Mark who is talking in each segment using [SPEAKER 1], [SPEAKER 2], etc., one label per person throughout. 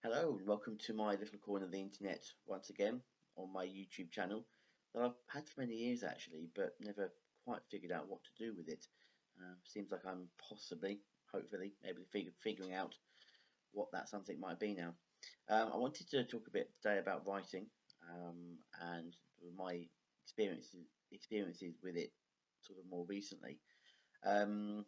[SPEAKER 1] Hello and welcome to my little corner of the internet once again on my YouTube channel that I've had for many years actually, but never quite figured out what to do with it. Seems like I'm possibly, hopefully, able to figuring out what that something might be now. I wanted to talk a bit today about writing and my experiences with it sort of more recently. Um,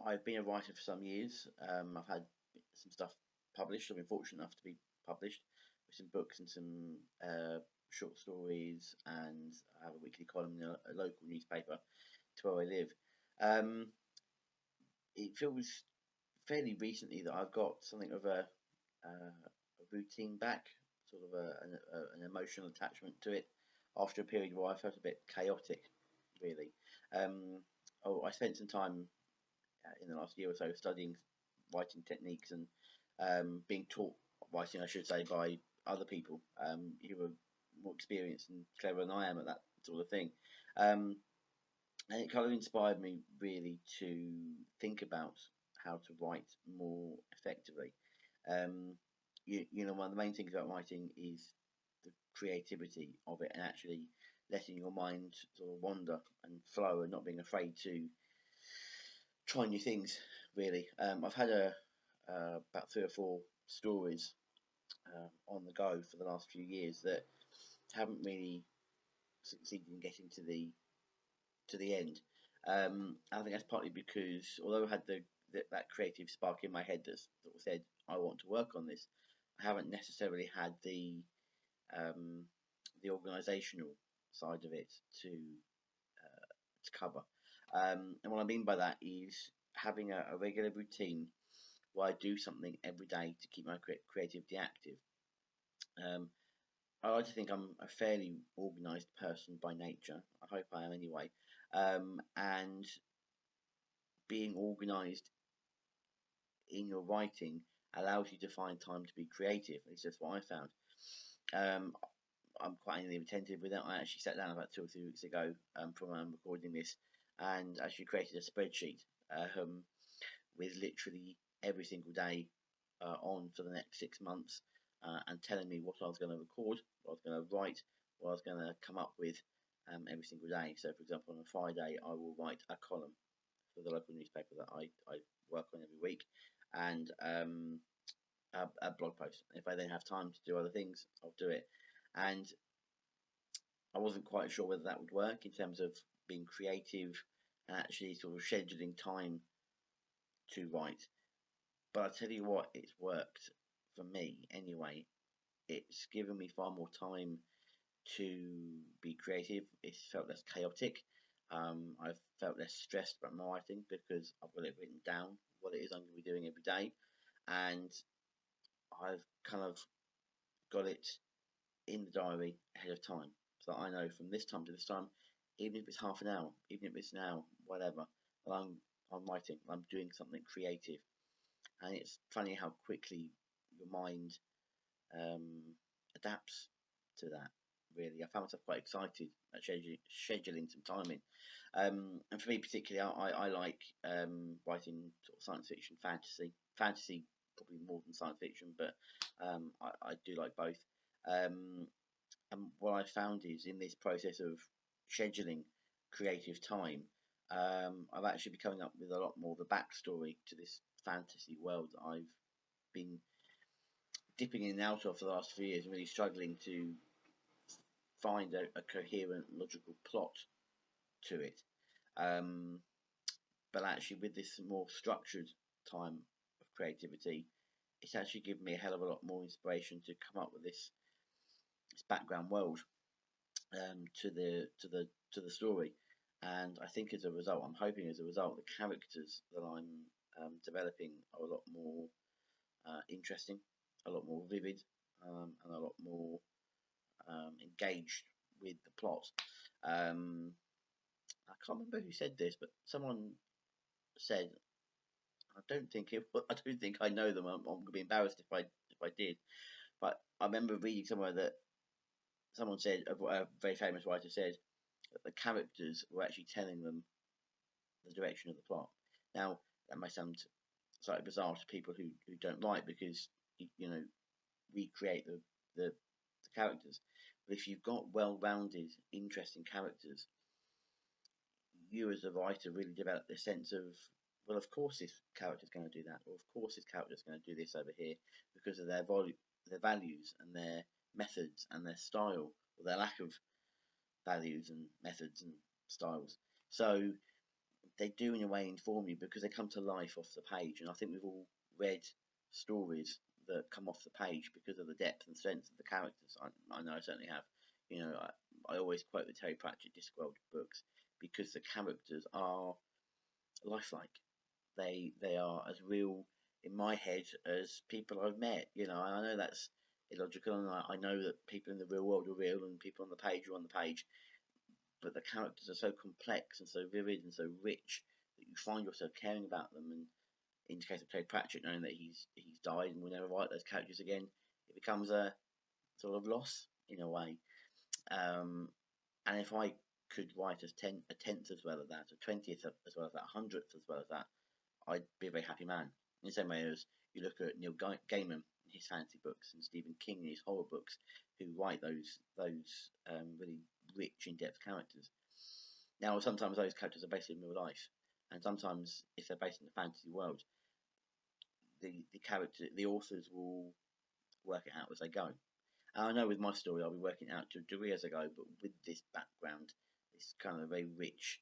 [SPEAKER 1] I've been a writer for some years. I've had some stuff published. I've been fortunate enough to be published with some books and some short stories, and I have a weekly column in a local newspaper to where I live. Um, it feels fairly recently that I've got something of a routine back, sort of an emotional attachment to it after a period where I felt a bit chaotic, really. Um, I spent some time in the last year or so studying writing techniques and being taught writing, I should say, by other people who were more experienced and clever than I am at that sort of thing. Um, and it kind of inspired me really to think about how to write more effectively. Um, one of the main things about writing is the creativity of it and actually letting your mind sort of wander and flow and not being afraid to try new things. Really, I've had about three or four stories on the go for the last few years that haven't really succeeded in getting to the end. I think that's partly because although I had that creative spark in my head that sort of said I want to work on this, I haven't necessarily had um, the organisational side of it to cover. And what I mean by that is having a regular routine where I do something every day to keep my creativity active. Um, I like to think I'm a fairly organised person by nature. I hope I am anyway. And being organised in your writing allows you to find time to be creative. It's just what I found. Um, I'm quite attentive with it. I actually sat down about 2 or 3 weeks ago from when I'm recording this and actually created a spreadsheet um, with literally every single day on for the next 6 months and telling me what I was going to record, what I was going to write, what I was going to come up with every single day. So, for example, on a Friday, I will write a column for the local newspaper that I work on every week and a blog post. If I then have time to do other things, I'll do it. And I wasn't quite sure whether that would work in terms of being creative and actually sort of scheduling time to write. But I tell you what, it's worked for me anyway. It's given me far more time to be creative. It's felt less chaotic. I've felt less stressed about my writing because I've got it written down what it is I'm going to be doing every day, and I've kind of got it in the diary ahead of time so that I know from this time to this time, even if it's half an hour, even if it's an hour, whatever, that I'm writing, I'm doing something creative, and it's funny how quickly your mind um, adapts to that. Really, I found myself quite excited at scheduling some time in. And for me particularly, I like writing sort of science fiction, fantasy probably more than science fiction, but I do like both. Um, and what I found is in this process of scheduling creative time, I've actually been coming up with a lot more of a backstory to this fantasy world that I've been dipping in and out of for the last few years and really struggling to find a coherent, logical plot to it. Um, but actually, with this more structured time of creativity, it's actually given me a hell of a lot more inspiration to come up with this background world to the story. And I think as a result, I'm hoping as a result, the characters that I'm developing are a lot more interesting, a lot more vivid, and a lot more engaged with the plot. Um, I can't remember who said this, but someone said, I don't think it. I don't think I know them. I'm going to be embarrassed if I did. But I remember reading somewhere that someone said a very famous writer said that the characters were actually telling them the direction of the plot. Now that may sound slightly bizarre to people who don't write because you know, recreate the characters. But if you've got well-rounded, interesting characters, you as a writer really develop this sense of, well, of course this character's going to do that, or of course this character's going to do this over here because of their values and their methods and their style, or their lack of values and methods and styles. So they do in a way inform you because they come to life off the page. And I think we've all read stories that come off the page because of the depth and strength of the characters. I know I certainly have. You know, I always quote the Terry Pratchett Discworld books because the characters are lifelike. They are as real in my head as people I've met. You know, I know that's illogical, and I know that people in the real world are real, and people on the page are on the page. But the characters are so complex and so vivid and so rich that you find yourself caring about them. And in the case of Terry Pratchett, knowing that he's died and will never write those characters again, it becomes a sort of loss in a way. Um, and if I could write a tenth as well as that, a 20th as well as that, a 100th as well as that, I'd be a very happy man. In the same way as you look at Neil Gaiman in his fantasy books and Stephen King in his horror books, who write those really rich, in-depth characters. Now, sometimes those characters are based in real life, and sometimes if they're based in the fantasy world, the authors will work it out as they go. And I know with my story, I'll be working out to a degree as I go, but with this background, this kind of very rich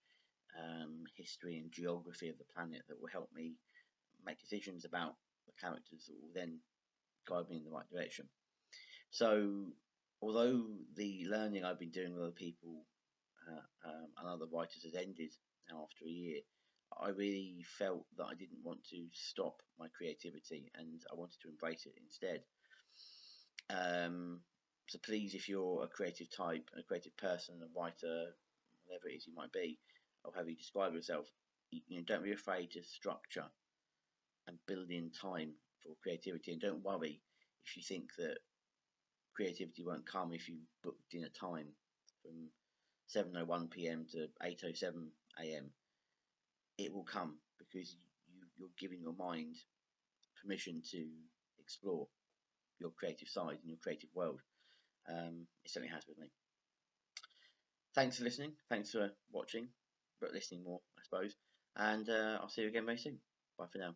[SPEAKER 1] history and geography of the planet that will help me make decisions about the characters that will then guide me in the right direction. So, although the learning I've been doing with other people and other writers has ended now after a year, I really felt that I didn't want to stop my creativity and I wanted to embrace it instead. So please, if you're a creative type, a creative person, a writer, whatever it is you might be, or however you describe yourself, don't be afraid to structure and build in time for creativity, and don't worry if you think that creativity won't come if you booked in a time from 7:01 p.m. to 8:07 a.m. It will come because you're giving your mind permission to explore your creative side and your creative world. It certainly has with me. Thanks for listening. Thanks for watching, but listening more, I suppose. And I'll see you again very soon. Bye for now.